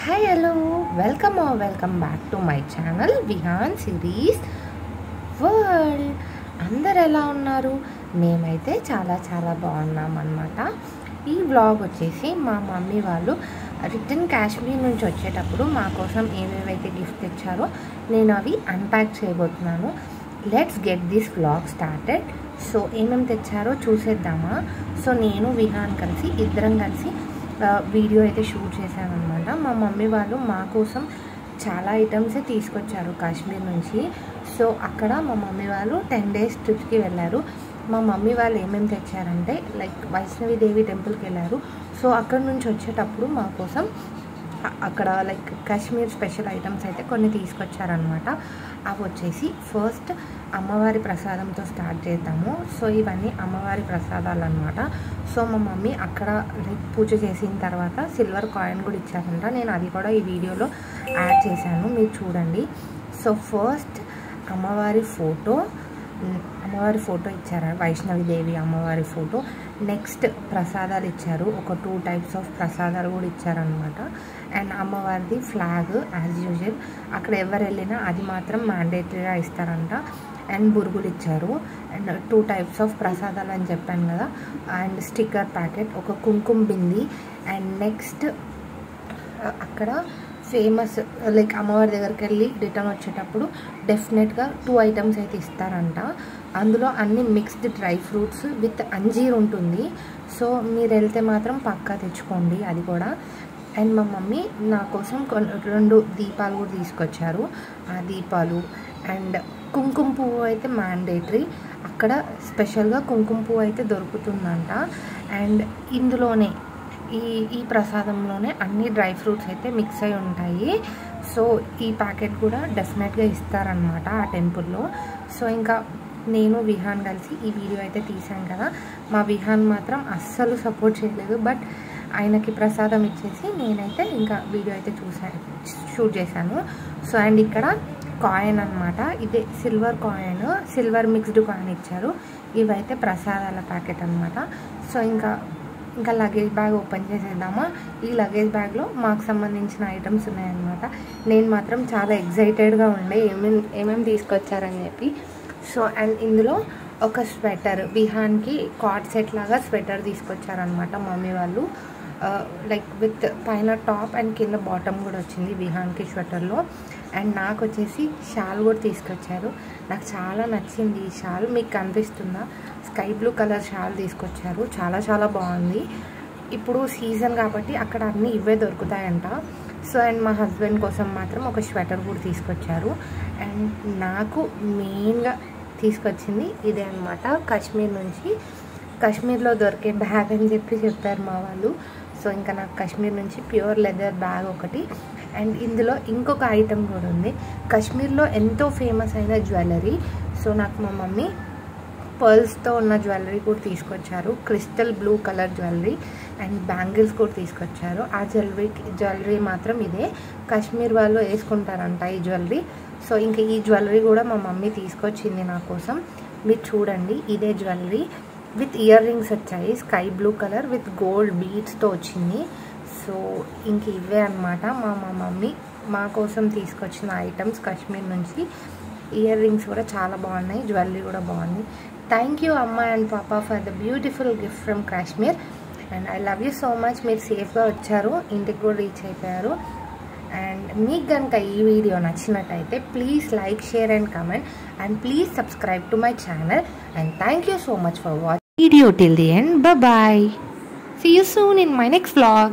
Hi, hello, welcome back to my channel Vihan Series World. అందరు ఎలా ఉన్నారు? మేమైతే చాలా బాగున్నాం అన్నమాట. ఈ వ్లాగ్ వచ్చేసి మా మమ్మీ వాళ్ళు రిటర్న్ కాశ్మీర్ నుంచి వచ్చేటప్పుడు మా కోసం ఏమేమైతే గిఫ్ట్ తెచ్చారో నేను అవి అన్ప్యాక్ చేయబోతున్నాను. Let's get this vlog started. So ఏమేమి తెచ్చారో చూసేద్దామా. సో నేను విహాన్ కలిసి ఇద్దరం కలిసి వీడియో అయితే షూట్ చేశానమాట. మా మమ్మీ వాళ్ళు మా కోసం చాలా ఐటమ్సే తీసుకొచ్చారు కాశ్మీర్ నుంచి. సో అక్కడ మా మమ్మీ వాళ్ళు 10 days ట్రిప్కి వెళ్ళారు. మా మమ్మీ వాళ్ళు ఏమేమి తెచ్చారంటే లైక్ వైష్ణవి దేవి టెంపుల్కి వెళ్ళారు. సో అక్కడ నుంచి వచ్చేటప్పుడు మా కోసం అక్కడ లైక్ కాశ్మీర్ స్పెషల్ ఐటమ్స్ అయితే కొన్ని తీసుకొచ్చారనమాట. అవి వచ్చేసి ఫస్ట్ అమ్మవారి ప్రసాదంతో స్టార్ట్ చేద్దాము. సో ఇవన్నీ అమ్మవారి ప్రసాదాలు అనమాట. సో మా మమ్మీ అక్కడ లైక్ పూజ చేసిన తర్వాత సిల్వర్ కాయిన్ కూడా ఇచ్చారంట. నేను అది కూడా ఈ వీడియోలో యాడ్ చేశాను, మీరు చూడండి. సో ఫస్ట్ అమ్మవారి ఫోటో ఇచ్చారు, వైష్ణవి దేవి అమ్మవారి ఫోటో. నెక్స్ట్ ప్రసాదాలు ఇచ్చారు, ఒక 2 types ఆఫ్ ప్రసాదాలు కూడా ఇచ్చారనమాట. అండ్ అమ్మవారిది ఫ్లాగ్ యాజ్ యూజువల్ అక్కడ ఎవరు వెళ్ళినా అది మాత్రం మ్యాండేటరీగా ఇస్తారంట. అండ్ బురుగులు ఇచ్చారు. అండ్ 2 types ఆఫ్ ప్రసాదాలు అని చెప్పాను కదా. అండ్ స్టిక్కర్ ప్యాకెట్, ఒక కుంకుమ బింది. అండ్ నెక్స్ట్ అక్కడ ఫేమస్ లైక్ అమ్మవారి దగ్గరికి వెళ్ళి రిటర్న్ వచ్చేటప్పుడు డెఫినెట్గా 2 items అయితే ఇస్తారంట. అందులో అన్ని మిక్స్డ్ డ్రై ఫ్రూట్స్ విత్ అంజీర్ ఉంటుంది. సో మీరు వెళ్తే మాత్రం పక్కా తెచ్చుకోండి అది కూడా. అండ్ మా మమ్మీ నా కోసం 2 దీపాలు కూడా తీసుకొచ్చారు. ఆ దీపాలు అండ్ కుంకుమ పువ్వు అయితే మ్యాండేటరీ, అక్కడ స్పెషల్గా కుంకుమ పువ్వు అయితే దొరుకుతుందంట. అండ్ ఇందులోనే ఈ ప్రసాదంలోనే అన్ని డ్రై ఫ్రూట్స్ అయితే మిక్స్ అయి ఉంటాయి. సో ఈ ప్యాకెట్ కూడా డెఫినెట్గా ఇస్తారనమాట ఆ టెంపుల్లో. సో ఇంకా నేను విహాన్ కలిసి ఈ వీడియో అయితే తీసాను కదా. మా విహాన్ మాత్రం అస్సలు సపోర్ట్ చేయలేదు, బట్ ఆయనకి ప్రసాదం ఇచ్చేసి నేనైతే ఇంకా వీడియో అయితే షూట్ చేశాను. సో అండ్ ఇక్కడ కాయిన్ అనమాట, ఇదే silver coin, silver mixed coin ఇచ్చారు. ఇవైతే ప్రసాదాల ప్యాకెట్ అనమాట. సో ఇంకా లగేజ్ బ్యాగ్ ఓపెన్ చేసేద్దామా. ఈ లగేజ్ బ్యాగ్లో మాకు సంబంధించిన ఐటమ్స్ ఉన్నాయన్నమాట. నేను మాత్రం చాలా ఎగ్జైటెడ్గా ఉండే ఏమేమి తీసుకొచ్చారని చెప్పి. సో అండ్ ఇందులో ఒక స్వెటర్, విహాన్కి కార్డ్ సెట్ లాగా స్వెటర్ తీసుకొచ్చారనమాట మమ్మీ వాళ్ళు. లైక్ విత్ పైన టాప్ అండ్ కింద బాటమ్ కూడా వచ్చింది విహాన్కి స్వెటర్లో. అండ్ నాకు వచ్చేసి షాల్ కూడా తీసుకొచ్చారు. నాకు చాలా నచ్చింది ఈ షాల్, మీకు కనిపిస్తుందా? స్కై బ్లూ కలర్ షాల్ తీసుకొచ్చారు, చాలా బాగుంది. ఇప్పుడు సీజన్ కాబట్టి అక్కడ అన్నీ ఇవే దొరుకుతాయంట. సో అండ్ మా హస్బెండ్ కోసం మాత్రం ఒక స్వెటర్ కూడా తీసుకొచ్చారు. అండ్ నాకు మెయిన్గా తీసుకొచ్చింది ఇదే అనమాట, కాశ్మీర్ నుంచి. కాశ్మీర్లో దొరికే బ్యాగ్ అని చెప్పారు మా వాళ్ళు. సో ఇంకా నాకు కాశ్మీర్ నుంచి ప్యూర్ లెదర్ బ్యాగ్ ఒకటి. అండ్ ఇందులో ఇంకొక ఐటమ్ కూడా ఉంది, కాశ్మీర్లో ఎంతో ఫేమస్ అయిన జ్యువెలరీ. సో నాకు మా మమ్మీ పర్ల్స్తో ఉన్న జ్యువెలరీ కూడా తీసుకొచ్చారు, crystal blue colour jewellery. And bangles కూడా తీసుకొచ్చారు. ఆ జ్యువెలరీ మాత్రం ఇదే, కాశ్మీర్ వాళ్ళు వేసుకుంటారంట ఈ జ్యువెలరీ. సో ఇంకా ఈ జ్యువెలరీ కూడా మా మమ్మీ తీసుకొచ్చింది నా కోసం. మీరు చూడండి, ఇదే జ్యువెలరీ విత్ ఇయర్ రింగ్స్ వచ్చాయి, sky blue colour with gold బీడ్స్తో వచ్చింది. సో ఇంక ఇవే అనమాట మా మమ్మీ మా కోసం తీసుకొచ్చిన ఐటమ్స్ కాశ్మీర్ నుంచి. ఇయర్ రింగ్స్ కూడా చాలా బాగున్నాయి, జ్యువెలరీ కూడా బాగుంది. థ్యాంక్ యూ అమ్మ అండ్ పాప for the beautiful gift from Kashmir. And I love you so much. మీరు సేఫ్గా వచ్చారు, ఇంటికి కూడా రీచ్ అయిపోయారు. అండ్ మీకు కనుక ఈ వీడియో నచ్చినట్టయితే please like, share and comment. And please subscribe to my channel. And thank you so much for watching video till the end. Bye bye. See you soon in my next vlog.